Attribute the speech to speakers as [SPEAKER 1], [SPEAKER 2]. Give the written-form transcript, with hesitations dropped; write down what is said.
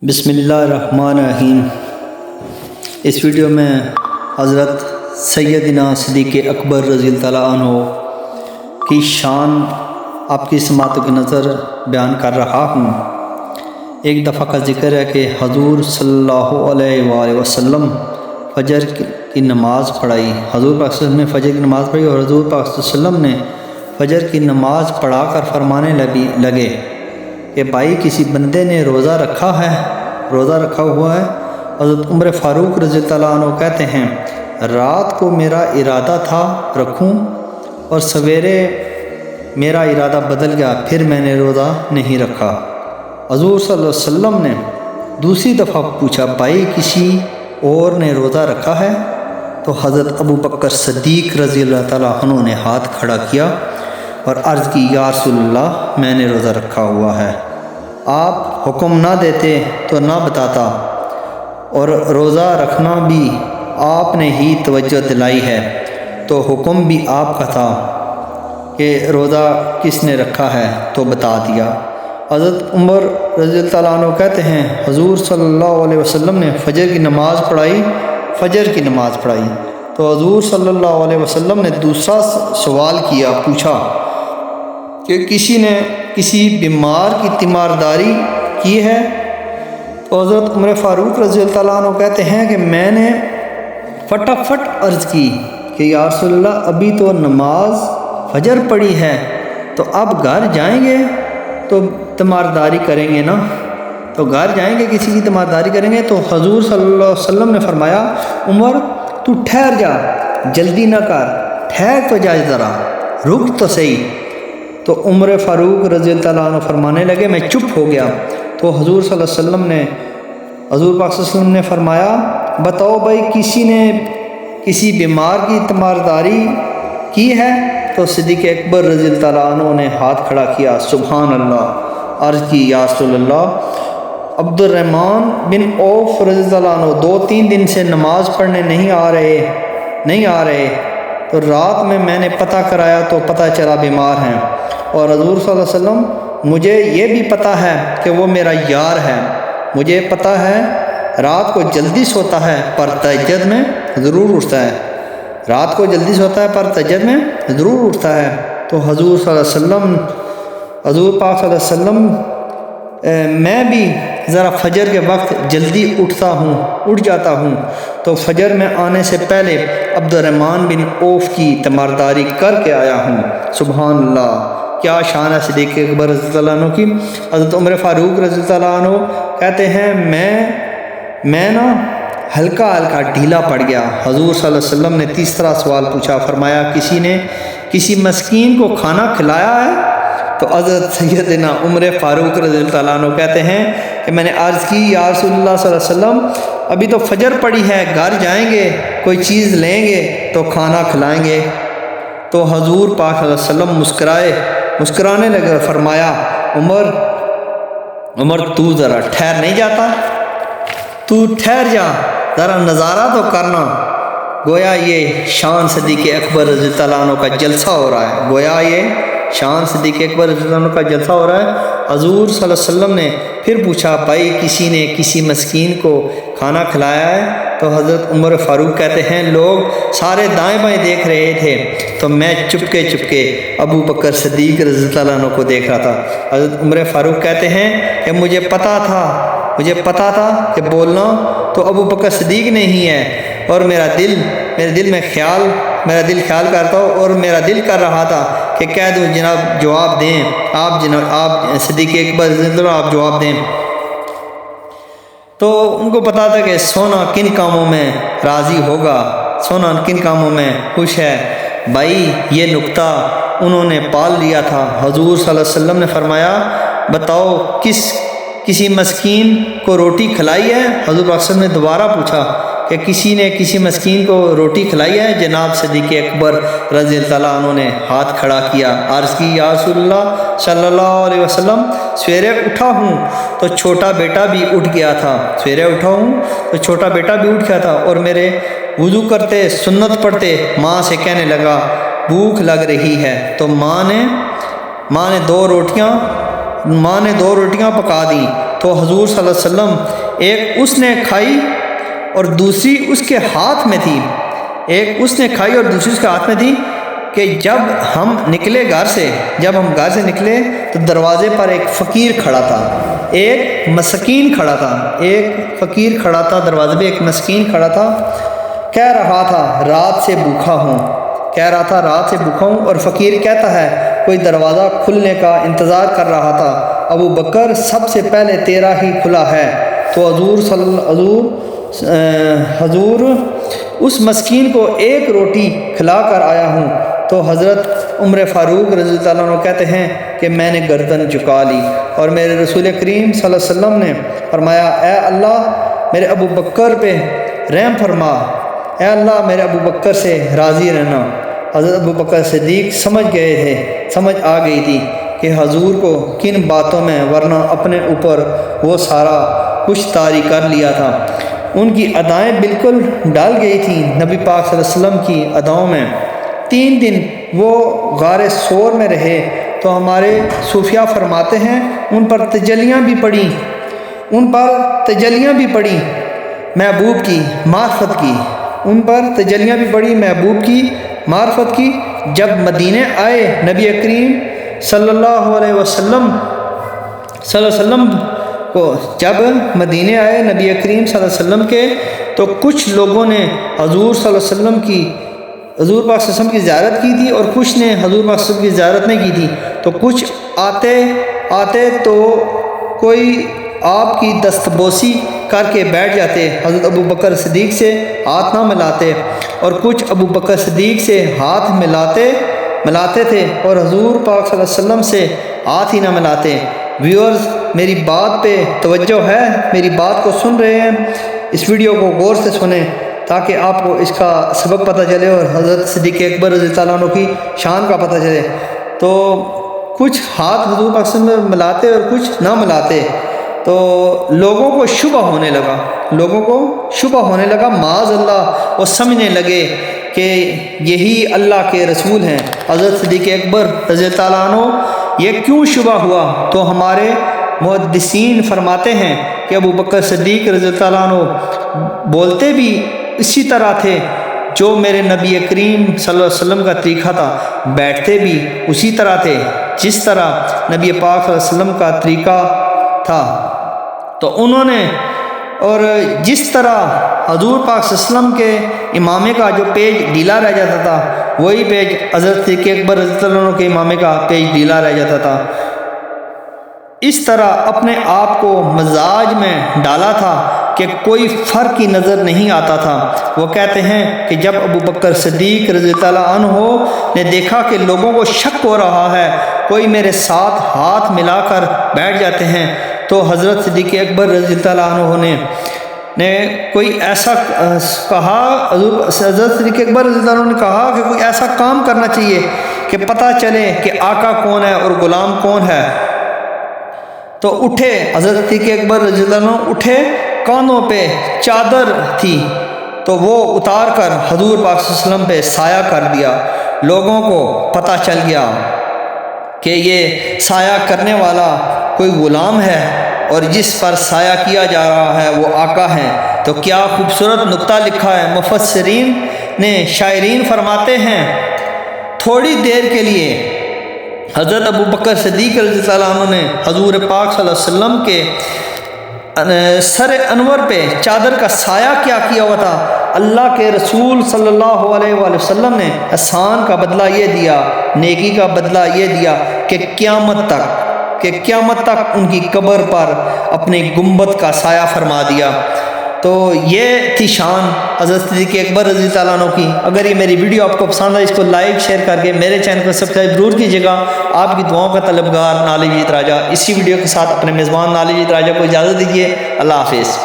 [SPEAKER 1] بسم اللہ الرحمن الرحیم۔ اس ویڈیو میں حضرت سیدنا صدیق اکبر رضی اللہ تعالیٰ عنہ کی شان آپ کی سماعتوں کی نظر بیان کر رہا ہوں۔ ایک دفعہ کا ذکر ہے کہ حضور صلی اللہ علیہ وآلہ وسلم فجر کی نماز پڑھائی۔ حضور پاک صلی اللہ علیہ وسلم نے فجر کی نماز پڑھی اور حضور پاک صلی اللہ علیہ وسلم نے فجر کی نماز پڑھا کر فرمانے لگے کہ بھائی کسی بندے نے روزہ رکھا ہوا ہے۔ حضرت عمر فاروق رضی اللہ عنہ کہتے ہیں رات کو میرا ارادہ تھا رکھوں اور سویرے میرا ارادہ بدل گیا، پھر میں نے روزہ نہیں رکھا۔ حضور صلی اللہ علیہ وسلم نے دوسری دفعہ پوچھا بھائی کسی اور نے روزہ رکھا ہے؟ تو حضرت ابو بکر صدیق رضی اللہ تعالیٰ عنہ نے ہاتھ کھڑا کیا اور عرض کی یا رسول اللہ میں نے روزہ رکھا ہوا ہے۔ آپ حکم نہ دیتے تو نہ بتاتا، اور روزہ رکھنا بھی آپ نے ہی توجہ دلائی ہے تو حکم بھی آپ کا تھا کہ روزہ کس نے رکھا ہے تو بتا دیا۔ حضرت عمر رضی اللہ تعالیٰ عنہ کہتے ہیں حضور صلی اللہ علیہ وسلم نے فجر کی نماز پڑھائی تو حضور صلی اللہ علیہ وسلم نے دوسرا سوال کیا، پوچھا کہ کسی نے کسی بیمار کی تیمارداری کی ہے؟ تو حضرت عمر فاروق رضی اللہ تعالیٰ عنہ کہتے ہیں کہ میں نے فٹافٹ عرض کی کہ یا رسول اللہ ابھی تو نماز فجر پڑھی ہے، تو اب گھر جائیں گے تو تیمارداری کریں گے نا، تو گھر جائیں گے کسی کی تیمارداری کریں گے؟ تو حضور صلی اللہ علیہ وسلم نے فرمایا عمر تو ٹھہر جا، جلدی نہ کر، ٹھہر تو جا ذرا، رک تو صحیح۔ تو عمر فاروق رضی اللہ تعالیٰ عنہ فرمانے لگے میں چپ ہو گیا۔ تو حضور صلی اللہ علیہ وسلم نے پاک صلی اللہ علیہ وسلم نے فرمایا بتاؤ بھائی کسی نے کسی بیمار کی تیمارداری کی ہے؟ تو صدیق اکبر رضی اللہ تعالیٰ عنہ نے ہاتھ کھڑا کیا، سبحان اللہ، عرض کی یا رسول اللہ عبد الرحمن بن عوف رضی اللہ عنہ 2-3 دن سے نماز پڑھنے نہیں آ رہے تو رات میں نے پتہ کرایا تو پتہ چلا بیمار ہیں، اور حضور صلی اللہ علیہ وسلم مجھے یہ بھی پتہ ہے کہ وہ میرا یار ہے، مجھے پتہ ہے رات کو جلدی سوتا ہے پر تہجد میں ضرور اٹھتا ہے، رات کو جلدی سوتا ہے پر تہجد میں ضرور اٹھتا ہے۔ تو حضور پاک صلی اللہ علیہ وسلم میں بھی ذرا فجر کے وقت جلدی اٹھ جاتا ہوں تو فجر میں آنے سے پہلے عبد الرحمن بن عوف کی تیمارداری کر کے آیا ہوں۔ سبحان اللہ، کیا شان ہے صدیق اکبر رضی اللہ عنہ کی۔ حضرت عمر فاروق رضی اللہ عنہ کہتے ہیں میں نا ہلکا ڈھیلا پڑ گیا۔ حضور صلی اللہ علیہ وسلم نے تیسرا سوال پوچھا، فرمایا کسی نے کسی مسکین کو کھانا کھلایا ہے؟ تو حضرت سیدنا عمر فاروق رضی اللہ عنہ کہتے ہیں کہ میں نے عرض کی یا رسول اللہ صلی اللہ علیہ وسلم ابھی تو فجر پڑی ہے، گھر جائیں گے کوئی چیز لیں گے تو کھانا کھلائیں گے۔ تو حضور پاک صلی اللہ علیہ وسلم مسکرانے لگے، فرمایا عمر تو ذرا ٹھہر نہیں جاتا، تو ٹھہر جا ذرا نظارہ تو کرنا۔ گویا یہ شان صدیق اکبر رضی اللہ عنہ کا جلسہ ہو رہا ہے، حضور صلی اللہ علیہ وسلم نے پھر پوچھا بھائی کسی نے کسی مسکین کو کھانا کھلایا ہے؟ تو حضرت عمر فاروق کہتے ہیں لوگ سارے دائیں بائیں دیکھ رہے تھے تو میں چپکے ابو بکر صدیق رضی اللہ عنہ کو دیکھ رہا تھا۔ حضرت عمر فاروق کہتے ہیں کہ مجھے پتہ تھا کہ بولنا تو ابو بکر صدیق نے ہی ہے، اور میرا دل خیال کرتا ہوں، اور میرا دل کر رہا تھا کہ کہہ دوں جناب جواب دیں، آپ صدیق اکبر رضی اللہ عنہ آپ جواب دیں۔ تو ان کو پتا تھا کہ سونا کن کاموں میں راضی ہوگا، سونا کن کاموں میں خوش ہے۔ بھائی یہ نکتہ انہوں نے پال لیا تھا۔ حضور صلی اللہ علیہ وسلم نے فرمایا بتاؤ کسی مسکین کو روٹی کھلائی ہے؟ حضور صلی اللہ علیہ وسلم نے دوبارہ پوچھا کہ کسی نے کسی مسکین کو روٹی کھلائی ہے؟ جناب صدیق اکبر رضی اللہ عنہ نے ہاتھ کھڑا کیا، عرض کی یا رسول اللہ صلی اللہ علیہ وسلم سویرے اٹھا ہوں تو چھوٹا بیٹا بھی اٹھ گیا تھا، اور میرے وضو کرتے سنت پڑھتے ماں سے کہنے لگا بھوک لگ رہی ہے، تو ماں نے دو روٹیاں پکا دیں تو حضور صلی اللہ علیہ وسلم ایک اس نے کھائی اور دوسری اس کے ہاتھ میں تھی، ایک اس نے کھائی اور دوسری اس کے ہاتھ میں تھی کہ جب ہم نکلے گھر سے، جب ہم گھر سے نکلے تو دروازے پر ایک فقیر کھڑا تھا، ایک مسکین کھڑا تھا، ایک فقیر کھڑا تھا دروازے پہ، ایک مسکین کھڑا تھا، کہہ رہا تھا رات سے بھوکا ہوں، کہہ رہا تھا رات سے بھوکا ہوں، اور فقیر کہتا ہے کوئی دروازہ کھلنے کا انتظار کر رہا تھا، ابو بکر سب سے پہلے تیرا ہی کھلا ہے، تو حضور اس مسکین کو ایک روٹی کھلا کر آیا ہوں۔ تو حضرت عمر فاروق رضی اللہ عنہ کہتے ہیں کہ میں نے گردن جھکا لی اور میرے رسول کریم صلی اللہ علیہ وسلم نے فرمایا اے اللہ میرے ابو بکر پہ رحم فرما، اے اللہ میرے ابو بکر سے راضی رہنا۔ حضرت ابو بکر صدیق سمجھ گئے تھے، سمجھ آ گئی تھی کہ حضور کو کن باتوں میں، ورنہ اپنے اوپر وہ سارا کچھ طاری کر لیا تھا۔ ان کی ادائیں بالکل ڈال گئی تھیں نبی پاک صلی اللہ علیہ وسلم کی اداؤں میں۔ 3 دن وہ غار ثور میں رہے تو ہمارے صوفیاء فرماتے ہیں ان پر تجلیاں بھی پڑیں، ان پر تجلیاں بھی پڑیں محبوب کی معرفت کی، ان پر تجلیاں بھی پڑی محبوب کی معرفت کی۔ جب مدینے آئے نبی کریم صلی اللہ علیہ وسلم کو، جب مدینے آئے نبی کریم صلی اللہ علیہ وسلم کے، تو کچھ لوگوں نے حضور صلی اللہ علیہ وسلم کی، حضور پاک صلی اللہ علیہ وسلم کی زیارت کی تھی اور کچھ نے حضور پاک صلی اللہ علیہ وسلم کی زیارت نہیں کی تھی۔ تو کچھ آتے تو کوئی آپ کی دستبوسی کر کے بیٹھ جاتے، حضرت ابو بکر صدیق سے ہاتھ نہ ملاتے، اور کچھ ابو بکر صدیق سے ہاتھ ملاتے تھے اور حضور پاک صلی اللہ علیہ وسلم سے ہاتھ ہی نہ ملاتے۔ ویورز میری بات پہ توجہ ہے، میری بات کو سن رہے ہیں، اس ویڈیو کو غور سے سنیں تاکہ آپ کو اس کا سبق پتہ چلے اور حضرت صدیق اکبر رضی اللہ عنہ کی شان کا پتہ چلے۔ تو کچھ ہاتھ حضور پاک صلی اللہ علیہ وسلم ملاتے اور کچھ نہ ملاتے، تو لوگوں کو شبہ ہونے لگا، معاذ اللہ، وہ سمجھنے لگے کہ یہی اللہ کے رسول ہیں حضرت صدیق اکبر رضی اللہ عنہ، یہ کیوں شبہ ہوا؟ تو ہمارے محدثین فرماتے ہیں کہ ابو بکر صدیق رضی اللہ عنہ بولتے بھی اسی طرح تھے جو میرے نبی کریم صلی اللہ علیہ وسلم کا طریقہ تھا، بیٹھتے بھی اسی طرح تھے جس طرح نبی پاک صلی اللہ علیہ وسلم کا طریقہ تھا۔ تو انہوں نے، اور جس طرح حضور پاک صلی اللہ علیہ وسلم کے امامے کا جو پیج ڈھیلا رہ جاتا تھا، وہی پیج حضرت صدیق اکبر رضی اللہ عنہ کے امامے کا پیج ڈھیلا رہ جاتا تھا۔ اس طرح اپنے آپ کو مزاج میں ڈالا تھا کہ کوئی فرق ہی نظر نہیں آتا تھا۔ وہ کہتے ہیں کہ جب ابو بکر صدیق رضی اللہ عنہ نے دیکھا کہ لوگوں کو شک ہو رہا ہے، کوئی میرے ساتھ ہاتھ ملا کر بیٹھ جاتے ہیں، تو حضرت صدیق اکبر رضی اللہ عنہ نے کوئی ایسا کہا، حضرت صدیق اکبر رضی اللہ عنہ نے کہا کہ کوئی ایسا کام کرنا چاہیے کہ پتہ چلے کہ آقا کون ہے اور غلام کون ہے۔ تو اٹھے حضرت صدیق اکبر رضی اللہ عنہ، اٹھے، کانوں پہ چادر تھی تو وہ اتار کر حضور پاک صلی اللہ علیہ وسلم پہ سایہ کر دیا۔ لوگوں کو پتہ چل گیا کہ یہ سایہ کرنے والا کوئی غلام ہے اور جس پر سایہ کیا جا رہا ہے وہ آقا ہے۔ تو کیا خوبصورت نقطہ لکھا ہے مفسرین نے، شاعرین فرماتے ہیں تھوڑی دیر کے لیے حضرت ابو بکر صدیق رضی اللہ عنہ نے حضور پاک صلی اللہ علیہ وسلم کے سر انور پہ چادر کا سایہ کیا کیا ہوا تھا۔ اللہ کے رسول صلی اللہ علیہ وآلہ وسلم نے احسان کا بدلہ یہ دیا، نیکی کا بدلہ یہ دیا کہ قیامت تک ان کی قبر پر اپنے گنبد کا سایہ فرما دیا۔ تو یہ تھی شان حضرت صدیق اکبر رضی اللہ عنہ کی۔ اگر یہ میری ویڈیو آپ کو پسند ہے، اس کو لائک شیئر کر کے میرے چینل کو سبسکرائب ضرور کیجیے گا۔ آپ کی دعاؤں کا طلبگار نالجیت راجہ۔ اسی ویڈیو کے ساتھ اپنے میزبان نالجیت راجہ کو اجازت دیجیے۔ اللہ حافظ۔